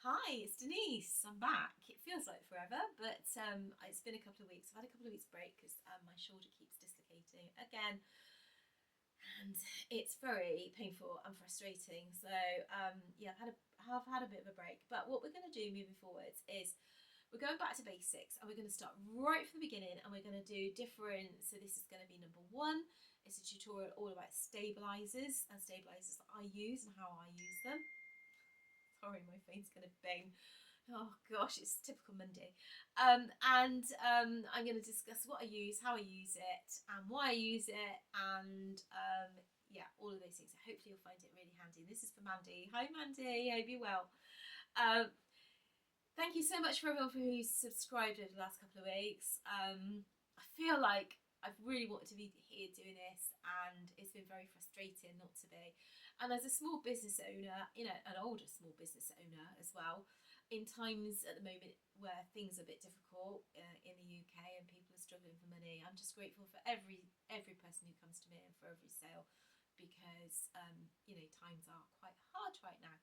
Hi, it's Denise. I'm back. It feels like forever, but it's been a couple of weeks. I've had a couple of weeks break because my shoulder keeps dislocating again, and it's very painful and frustrating. So yeah, I've had a bit of a break. But what we're going to do moving forwards is we're going back to basics, and we're going to start right from the beginning, and we're going to do different. So this is going to be number one. It's a tutorial all about stabilizers and stabilizers that I use and how I use them. Sorry, my phone's going to bang. Oh gosh, it's typical Monday. I'm going to discuss what I use, how I use it, and why I use it, and yeah, all of those things. So hopefully you'll find it really handy. This is for Mandy. Hi Mandy, hope you're well. Um, Thank you so much for everyone who's subscribed over the last couple of weeks. I feel like I've really wanted to be here doing this, and it's been very frustrating not to be. And as a small business owner, an older small business owner as well, in times at the moment where things are a bit difficult in the UK and people are struggling for money, I'm just grateful for every person who comes to me and for every sale, because times are quite hard right now.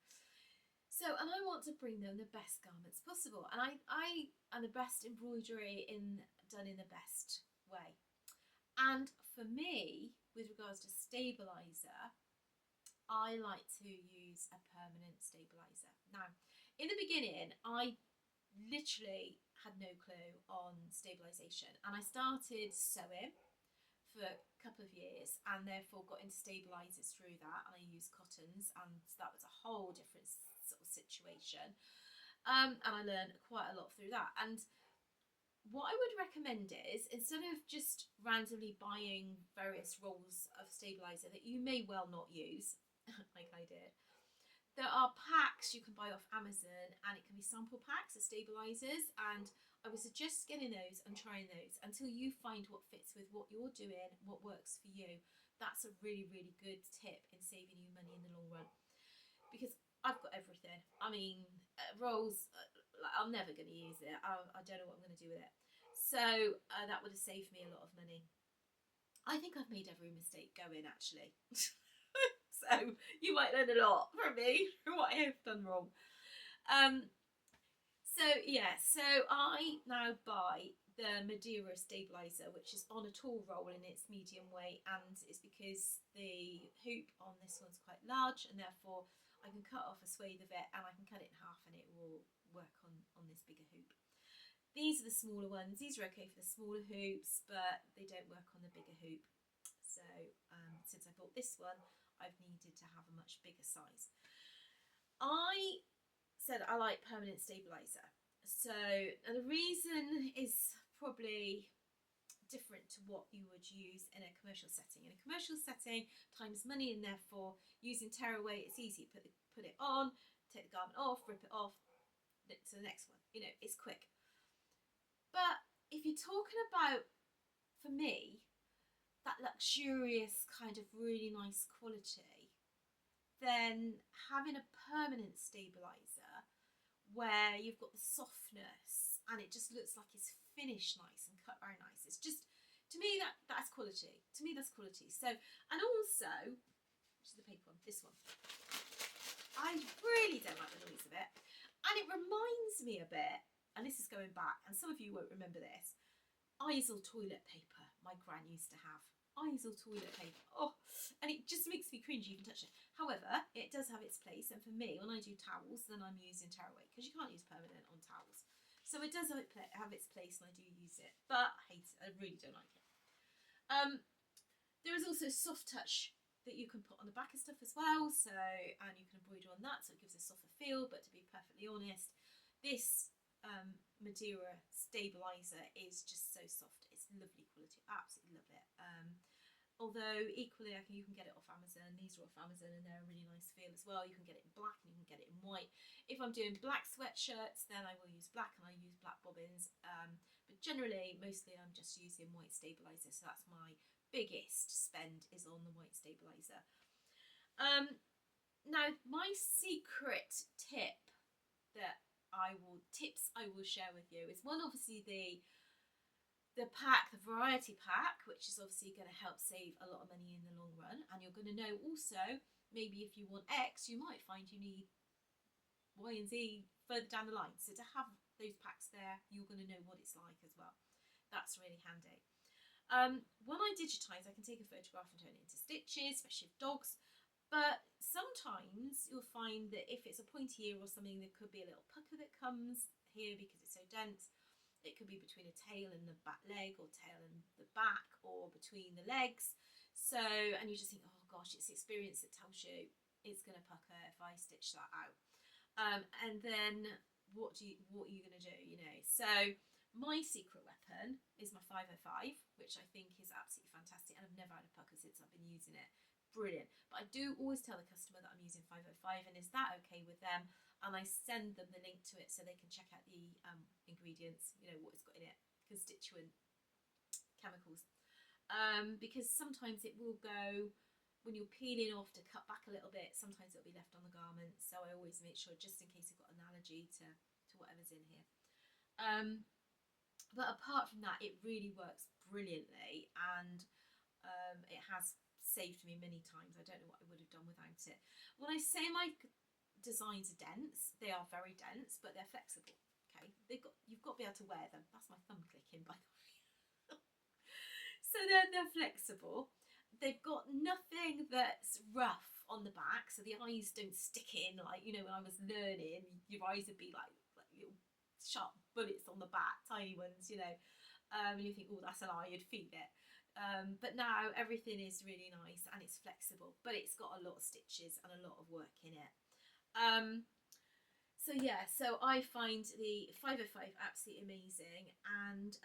So, and I want to bring them the best garments possible, and and the best embroidery done in the best way. And for me, with regards to stabiliser, I like to use a permanent stabiliser. Now, in the beginning, I literally had no clue on stabilisation, and I started sewing for a couple of years and therefore got into stabilisers through that, and I used cottons, and that was a whole different sort of situation. And I learned quite a lot through that. And what I would recommend is, instead of just randomly buying various rolls of stabiliser that you may well not use, like I did, there are packs you can buy off Amazon, and it can be sample packs of stabilizers, and I would suggest getting those and trying those until you find what fits with what you're doing, what works for you. That's a really, really good tip in saving you money in the long run, because I've got everything. I mean, rolls, I'm never going to use it. I don't know what I'm going to do with it. So that would have saved me a lot of money. I think I've made every mistake going, actually. So you might learn a lot from me from what I have done wrong. Um, so yeah, so I now buy the Madeira stabiliser, which is on a tall roll and it's medium weight, and it's because the hoop on this one's quite large, and therefore I can cut off a swathe of it and I can cut it in half and it will work on this bigger hoop. These are the smaller ones. These are okay for the smaller hoops, but they don't work on the bigger hoop. So since I bought this one, I've needed to have a much bigger size. I said I like permanent stabiliser. So, and the reason is probably different to what you would use in a commercial setting. In a commercial setting, time is money, and therefore using tearaway, it's easy. Put it on, take the garment off, rip it off, to the next one. It's quick. But if you're talking about, for me, that luxurious kind of really nice quality, then having a permanent stabiliser where you've got the softness and it just looks like it's finished nice and cut very nice. It's just, to me, that's quality. To me, that's quality. So, and also, which is the pink one, this one, I really don't like the noise of it. And it reminds me a bit, and this is going back, and some of you won't remember this, Isle toilet paper my gran used to have. Isle toilet paper. Oh, and it just makes me cringe even touch it. However, it does have its place, and for me, when I do towels, then I'm using tearaway, because you can't use permanent on towels. So it does have its place, and I do use it, but I hate it. I really don't like it. There is also soft touch that you can put on the back of stuff as well, so, and you can embroider on that, so it gives a softer feel. But to be perfectly honest, this Madeira stabiliser is just so soft. It's lovely quality. Absolutely love it. Although equally, you can get it off Amazon. These are off Amazon and they're a really nice feel as well. You can get it in black and you can get it in white. If I'm doing black sweatshirts, then I will use black, and I use black bobbins. But generally, mostly I'm just using white stabiliser. So that's my biggest spend, is on the white stabiliser. Now, my secret tip that tips I will share with you is one, obviously the pack, the variety pack, which is obviously going to help save a lot of money in the long run. And you're going to know also, maybe if you want X, you might find you need Y and Z further down the line. So to have those packs there, you're going to know what it's like as well. That's really handy. When I digitise, I can take a photograph and turn it into stitches, especially with dogs. But sometimes you'll find that if it's a pointy ear or something, there could be a little pucker that comes here because it's so dense. It could be between a tail and the back leg, or tail and the back, or between the legs. So, and you just think, oh gosh, it's experience that tells you it's going to pucker if I stitch that out. And then what are you going to do? You know, so my secret weapon is my 505, which I think is absolutely fantastic, and I've never had a pucker since I've been using it. Brilliant. But I do always tell the customer that I'm using 505, and is that okay with them? And I send them the link to it so they can check out the ingredients, you know, what it's got in it, constituent chemicals. Because sometimes it will go, when you're peeling off to cut back a little bit, sometimes it'll be left on the garment. So I always make sure, just in case you've got an allergy to whatever's in here. But apart from that, it really works brilliantly, and it has saved me many times. I don't know what I would have done without it. When I say my designs are dense, they are very dense, but they're flexible. Okay, you've got to be able to wear them. That's my thumb clicking, by the way. So they're flexible. They've got nothing that's rough on the back, so the eyes don't stick in like, you know, when I was learning, your eyes would be like little sharp bullets on the back, tiny ones, you know. And you think, oh, that's an eye, you'd feel it. But now everything is really nice and it's flexible, but it's got a lot of stitches and a lot of work in it. So yeah, so I find the 505 absolutely amazing. And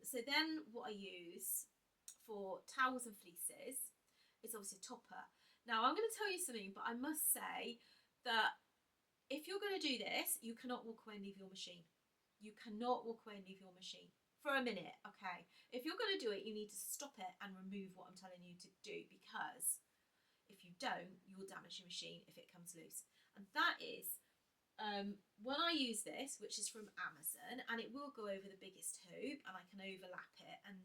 so then what I use for towels and fleeces is obviously a topper. Now I'm going to tell you something, but I must say that if you're going to do this, you cannot walk away and leave your machine. You cannot walk away and leave your machine for a minute, okay? If you're going to do it, you need to stop it and remove what I'm telling you to do, because if you don't, you'll damage your machine if it comes loose. And that is when I use this, which is from Amazon, and it will go over the biggest hoop, and I can overlap it and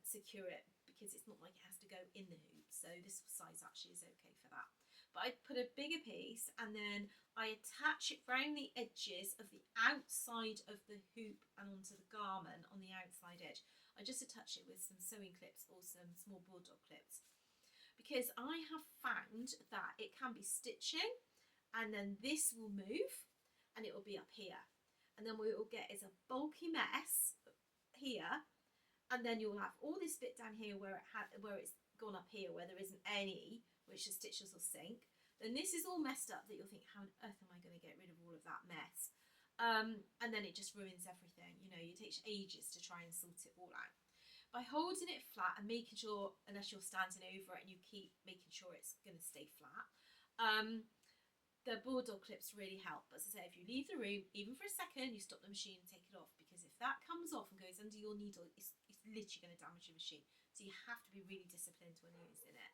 secure it, because it's not like it has to go in the hoop, so this size actually is okay for that. But I put a bigger piece and then I attach it around the edges of the outside of the hoop and onto the garment on the outside edge. I just attach it with some sewing clips or some small bulldog clips, because I have found that it can be stitching and then this will move and it will be up here, and then what we'll get is a bulky mess here, and then you'll have all this bit down here where it's gone up here where there isn't any, which the stitches will sink. Then this is all messed up that you'll think, how on earth am I going to get rid of all of that mess? And then it just ruins everything. You know, it takes ages to try and sort it all out. By holding it flat and making sure, unless you're standing over it and you keep making sure it's going to stay flat, the bulldog clips really help. As I say, if you leave the room, even for a second, you stop the machine and take it off, because if that comes off and goes under your needle, it's literally going to damage your machine. So you have to be really disciplined when using it.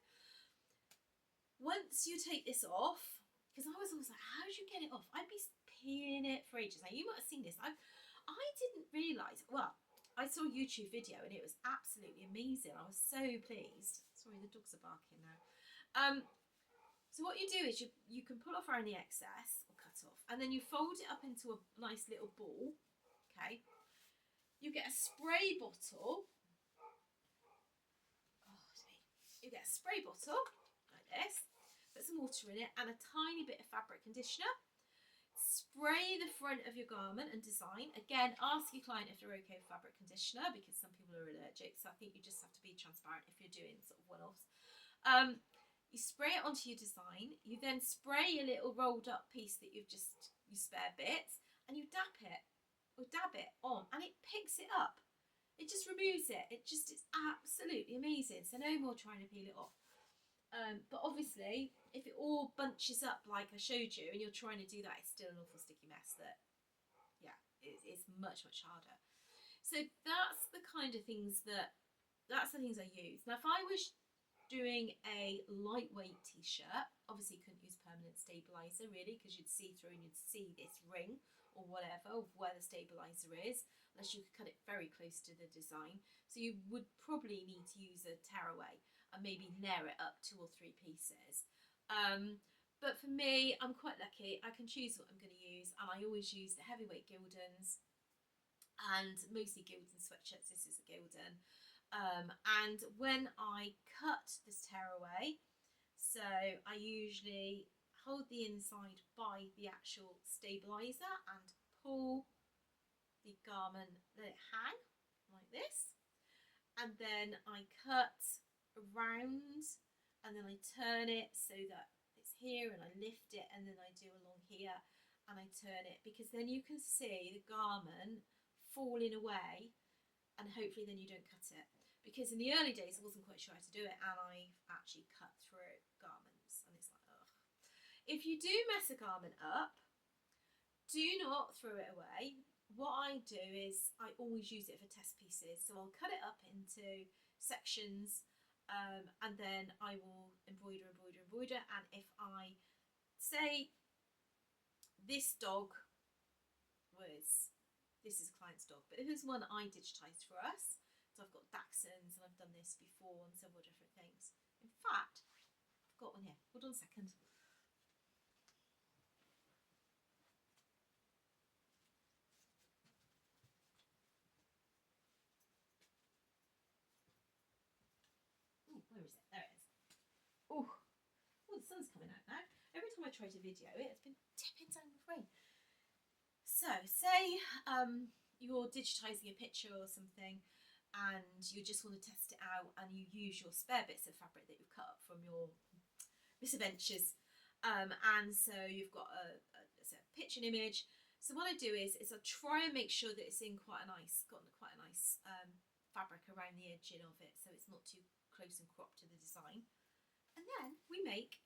Once you take this off, because I was always like, how did you get it off? I'd be peeling it for ages. Now, you might have seen this. I didn't realise, well, I saw a YouTube video and it was absolutely amazing. I was so pleased. Sorry, the dogs are barking now. So what you do is you can pull off around the excess or cut off, and then you fold it up into a nice little ball, okay? You get a spray bottle. You get a spray bottle like this, put some water in it and a tiny bit of fabric conditioner. Spray the front of your garment and design. Again, ask your client if they're okay with fabric conditioner, because some people are allergic, so I think you just have to be transparent if you're doing sort of one-offs. You spray it onto your design. You then spray a little rolled up piece that you spare bits, and you dab it on, and it picks it up. It just removes it. It's absolutely amazing. So no more trying to peel it off. But obviously, if it all bunches up like I showed you, and you're trying to do that, it's still an awful sticky mess that, yeah, it's much, much harder. So that's the kind of things that's the things I use. Now, if I was doing a lightweight t-shirt, obviously you couldn't use permanent stabiliser really, because you'd see through and you'd see this ring or whatever of where the stabiliser is, unless you could cut it very close to the design. So you would probably need to use a tearaway and maybe layer it up 2 or 3 pieces. But for me, I'm quite lucky. I can choose what I'm going to use, and I always use the heavyweight Gildans, and mostly Gildan sweatshirts. This is a Gildan. And when I cut this tearaway, so I usually hold the inside by the actual stabiliser and pull the garment, let it hang like this, and then I cut around, and then I turn it so that it's here, and I lift it, and then I do along here, and I turn it, because then you can see the garment falling away, and hopefully then you don't cut it. Because in the early days I wasn't quite sure how to do it, and I've actually cut through garments, and it's like, ugh. If you do mess a garment up, do not throw it away. What I do is I always use it for test pieces. So I'll cut it up into sections, and then I will embroider. And if I say this dog was, this is a client's dog, but it was one I digitised for us. So I've got Dachshunds, and I've done this before on several different things. In fact, I've got one here. Hold on a second. Ooh, where is it? There it is. Oh, the sun's coming out now. Every time I try to video it, it's been tipping down with rain. So, say you're digitising a picture or something, and you just want to test it out, and you use your spare bits of fabric that you've cut up from your misadventures, and so you've got a picture and image. So what I do is I try and make sure that it's in quite a nice fabric around the edging of it, so it's not too close and cropped to the design. And then we make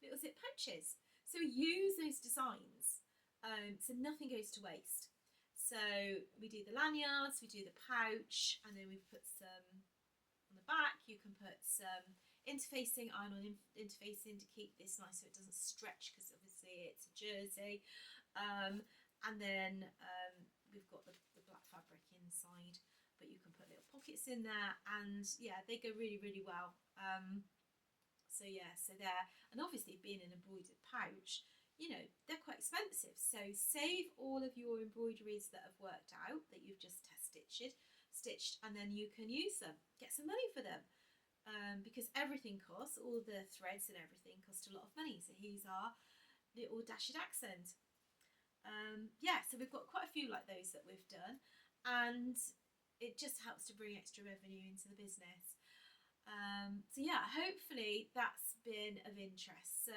little zip pouches. So we use those designs, so nothing goes to waste. So we do the lanyards, we do the pouch, and then we put some on the back. You can put some interfacing, iron-on interfacing to keep this nice so it doesn't stretch, because obviously it's a jersey. And then we've got the black fabric inside, but you can put little pockets in there, and yeah, they go really, really well. So yeah, so there, and obviously being an embroidered pouch, you know, they're quite expensive. So save all of your embroideries that have worked out, that you've just test stitched, and then you can use them, get some money for them. Because everything costs, all the threads and everything cost a lot of money. So here's our little dashed accent. Yeah, so we've got quite a few like those that we've done, and it just helps to bring extra revenue into the business. So yeah, hopefully that's been of interest. So,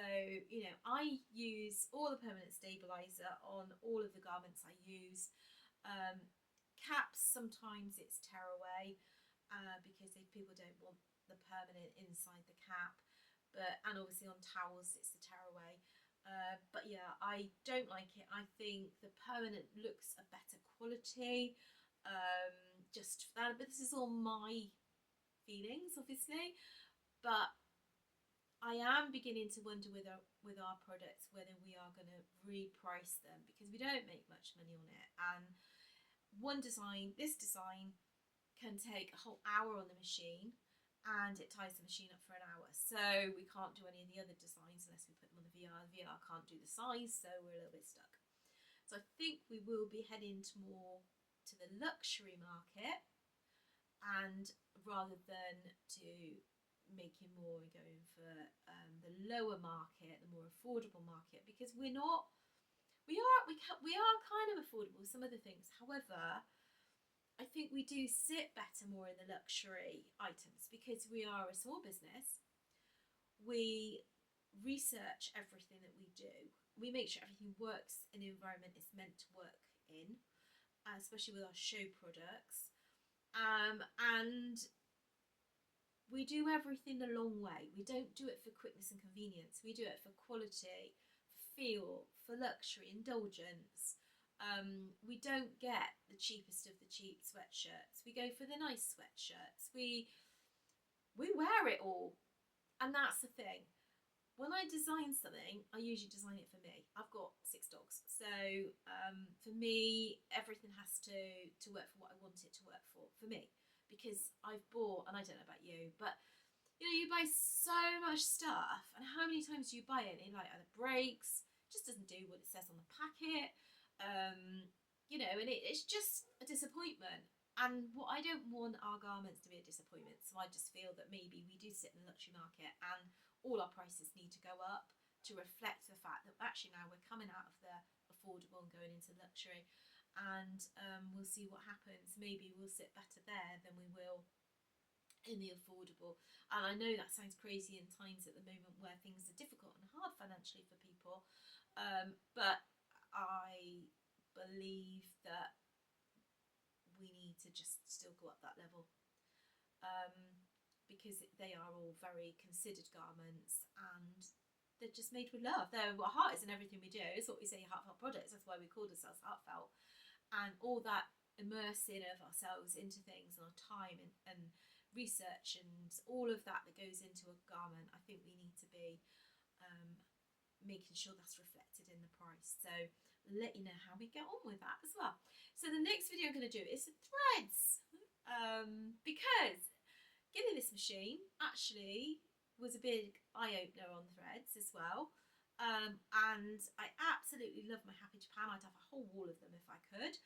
you know, I use all the permanent stabiliser on all of the garments I use. Caps, sometimes it's tearaway, because people don't want the permanent inside the cap, and obviously on towels it's the tearaway. But yeah, I don't like it. I think the permanent looks a better quality. Just that, but this is all my feelings, obviously. But I am beginning to wonder with our products whether we are going to reprice them, because we don't make much money on it. And this design can take a whole hour on the machine, and it ties the machine up for an hour. So we can't do any of the other designs unless we put them on the VR. The VR can't do the size, so we're a little bit stuck. So I think we will be heading more to the luxury market, and rather than to making more and going for the lower market, the more affordable market, because we are kind of affordable with some of the things. However, I think we do sit better more in the luxury items, because we are a small business. We research everything that we do. We make sure everything works in the environment it's meant to work in, especially with our show products. And we do everything the long way. We don't do it for quickness and convenience. We do it for quality, for feel, for luxury, indulgence. We don't get the cheapest of the cheap sweatshirts. We go for the nice sweatshirts. We wear it all, and that's the thing. When I design something, I usually design it for me. I've got 6 dogs, so for me, everything has to work for what I want it to work for me. Because I've bought, and I don't know about you, but You know, you buy so much stuff, and how many times do you buy it and it like either breaks, just doesn't do what it says on the packet, you know, and it's just a disappointment. And what I don't want our garments to be a disappointment, so I just feel that maybe we do sit in the luxury market and all our prices need to go up to reflect the fact that actually now we're coming out of the affordable and going into luxury, and we'll see what happens. Maybe we'll sit better there than we will in the affordable. And I know that sounds crazy in times at the moment where things are difficult and hard financially for people, but I believe that we need to just still go up that level, because they are all very considered garments and they're just made with love. They're what heart is in everything we do. It's what we say, heartfelt products. That's why we call ourselves heartfelt. And all that immersing of ourselves into things and our time and research and all of that that goes into a garment, I think we need to be making sure that's reflected in the price. So let you know how we get on with that as well. So the next video I'm going to do is threads, because getting this machine actually was a big eye-opener on threads as well. And I absolutely love my Happy Japan. I'd have a whole wall of them if I could.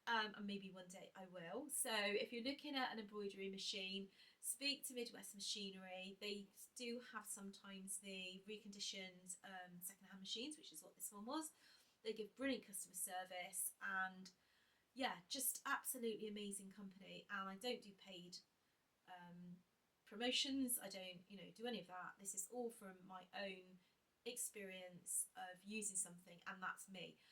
And maybe one day I will. So if you're looking at an embroidery machine, speak to Midwest Machinery. They do have sometimes the reconditioned second-hand machines, which is what this one was. They give brilliant customer service, and yeah, just absolutely amazing company. And I don't do paid promotions. I don't, you know, do any of that. This is all from my own experience of using something, and that's me.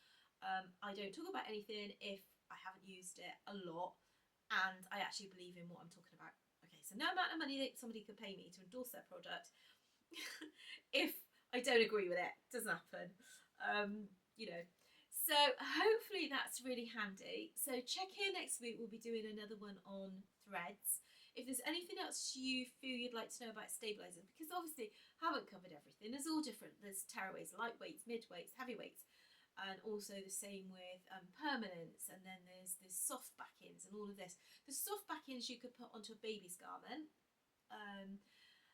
I don't talk about anything if I haven't used it a lot, and I actually believe in what I'm talking about. Okay, so no amount of money that somebody could pay me to endorse their product if I don't agree with it. Doesn't happen. You know. So hopefully that's really handy. So check in next week. We'll be doing another one on threads. If there's anything else you feel you'd like to know about stabiliser, because obviously I haven't covered everything. There's all different. There's tearaways, lightweights, midweights, heavyweights, and also the same with permanence, and then there's soft backings and all of this. The soft backings you could put onto a baby's garment.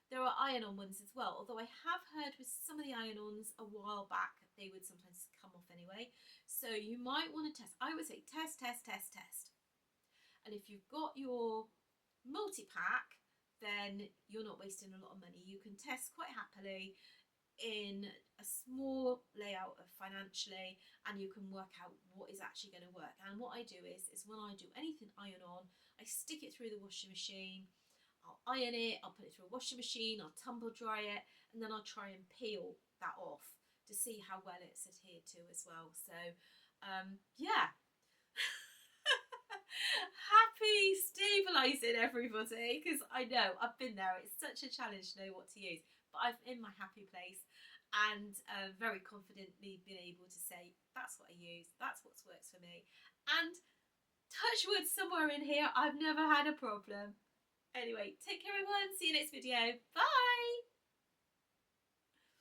There are iron-on ones as well, although I have heard with some of the iron-ons a while back they would sometimes come off anyway. So you might want to test. I would say test. And if you've got your multi-pack, then you're not wasting a lot of money. You can test quite happily in a small layout of financially, and you can work out what is actually going to work. And what I do is when I do anything iron on, I stick it through the washing machine, I'll iron it, I'll put it through a washing machine, I'll tumble dry it, and then I'll try and peel that off to see how well it's adhered to as well. So yeah. Happy stabilising, everybody, because I know I've been there. It's such a challenge to know what to use, but I'm in my happy place and very confidently been able to say that's what I use, that's what works for me, and touch wood, somewhere in here I've never had a problem. Anyway, take care everyone, see you next video, bye.